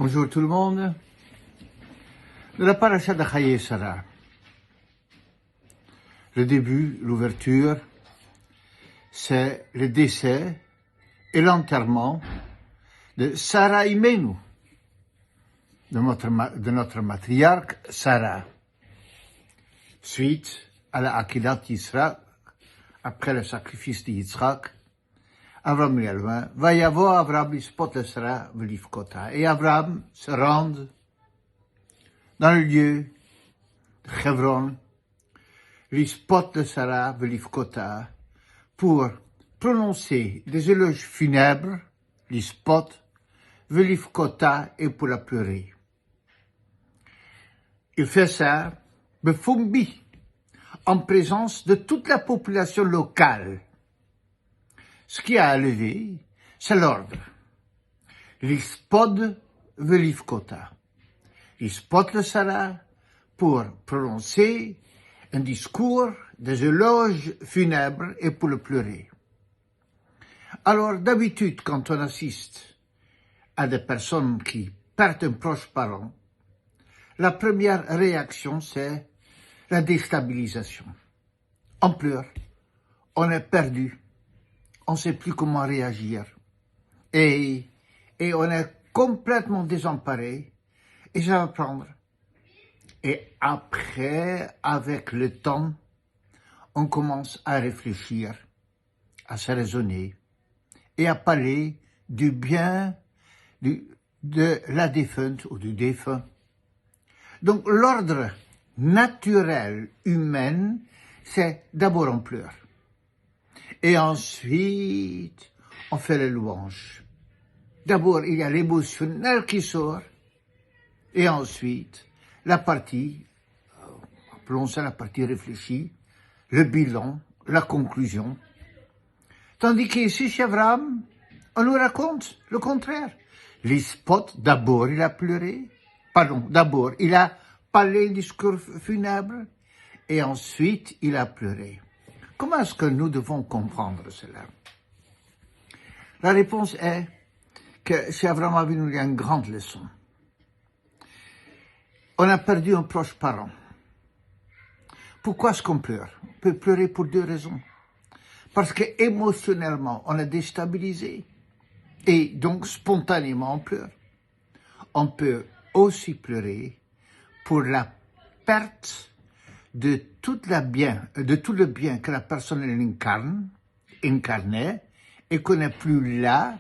Bonjour tout le monde. De la paracha de Chaye Sarah. Le début, l'ouverture, c'est le décès et l'enterrement de Sarah Imenu, de notre matriarche Sarah. Suite à la Akidat Yitzhak, après le sacrifice de Yitzhak, Avram Yalvin, va y avoir Avram Lispot le Sarah Velifkota. Et Avram se rend dans le lieu de Hebron, Lispot le Sarah Velifkota, pour prononcer des éloges funèbres, Lispot, Velifkota, et pour la pleurer. Il fait ça, Befumbi, en présence de toute la population locale. Ce qui a levé, c'est l'ordre. Lispod velifkota. Lispot le Sarah pour prononcer un discours des éloges funèbres et pour le pleurer. Alors, d'habitude, quand on assiste à des personnes qui perdent un proche parent, la première réaction, c'est la déstabilisation. On pleure, on est perdu. On ne sait plus comment réagir. Et on est complètement désemparé. Et ça va prendre. Et après, avec le temps, on commence à réfléchir, à se raisonner et à parler du bien de la défunte ou du défunt. Donc l'ordre naturel humain, c'est d'abord on pleure. Et ensuite, on fait les louanges. D'abord, il y a l'émotionnel qui sort. Et ensuite, la partie, appelons ça la partie réfléchie, le bilan, la conclusion. Tandis qu'ici, chez Avram, on nous raconte le contraire. Lispot, d'abord, il a pleuré. Pardon, d'abord, il a parlé discours funèbre. Et ensuite, il a pleuré. Comment est-ce que nous devons comprendre cela? La réponse est que chez Avram Avinu, il y a une grande leçon. On a perdu un proche parent. Pourquoi est-ce qu'on pleure? On peut pleurer pour deux raisons. Parce que émotionnellement, on est déstabilisé. Et donc, spontanément, on pleure. On peut aussi pleurer pour la perte de tout le bien que la personne incarnait, et qu'on n'est plus là,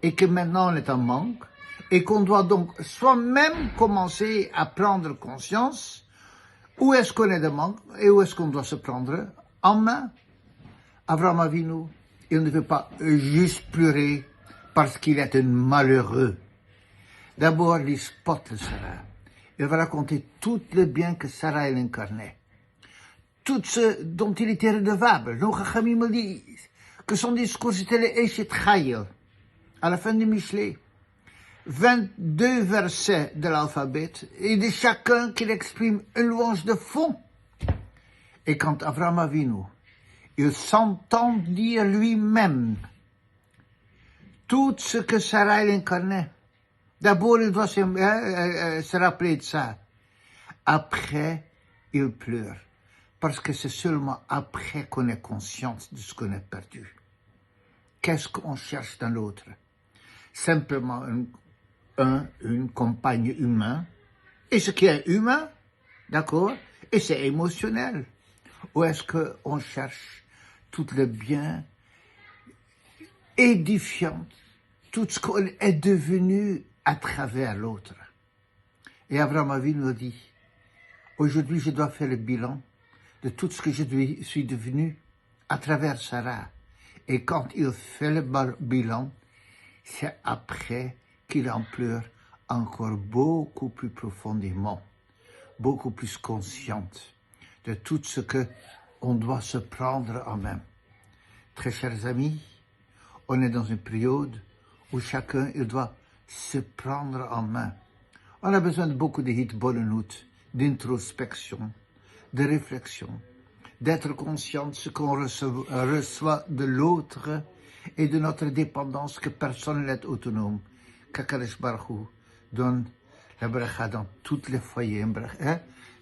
et que maintenant on est en manque, et qu'on doit donc soi-même commencer à prendre conscience où est-ce qu'on est de manque, et où est-ce qu'on doit se prendre en main. Avram Avinu, il ne veut pas juste pleurer parce qu'il est un malheureux. D'abord, il spot le Sarah. Il va raconter tout le bien que Sarah elle incarnait. Tout ce dont il était redevable. Nos Chachamim me disent que son discours c'était le Eshet Chayil, à la fin du Michelet. 22 versets de l'alphabet, et de chacun qu'il exprime une louange de fond. Et quand Avram Avinu, il s'entend dire lui-même tout ce que Sarah incarnait. D'abord, il doit se rappeler de ça. Après, il pleure. Parce que c'est seulement après qu'on est conscient de ce qu'on a perdu. Qu'est-ce qu'on cherche dans l'autre? Simplement une compagne humaine. Et ce qui est humain, d'accord? Et c'est émotionnel. Ou est-ce qu'on cherche tout le bien édifiant, tout ce qu'on est devenu à travers l'autre? Et Avram Avinu nous dit, aujourd'hui je dois faire le bilan de tout ce que je suis devenu à travers Sarah. Et quand il fait le bilan, c'est après qu'il en pleure encore beaucoup plus profondément, beaucoup plus consciente de tout ce que on doit se prendre en main. Très chers amis, on est dans une période où chacun il doit se prendre en main. On a besoin de beaucoup de hitbonenut, d'introspection, de réflexion, d'être conscient de ce qu'on reçoit de l'autre et de notre dépendance que personne n'est autonome, qu'Akadosh Baruch Hu donne la bracha dans tous les foyers,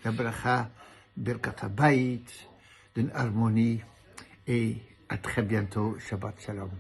la bracha Birkat Habayit, d'une harmonie, et à très bientôt. Shabbat Shalom.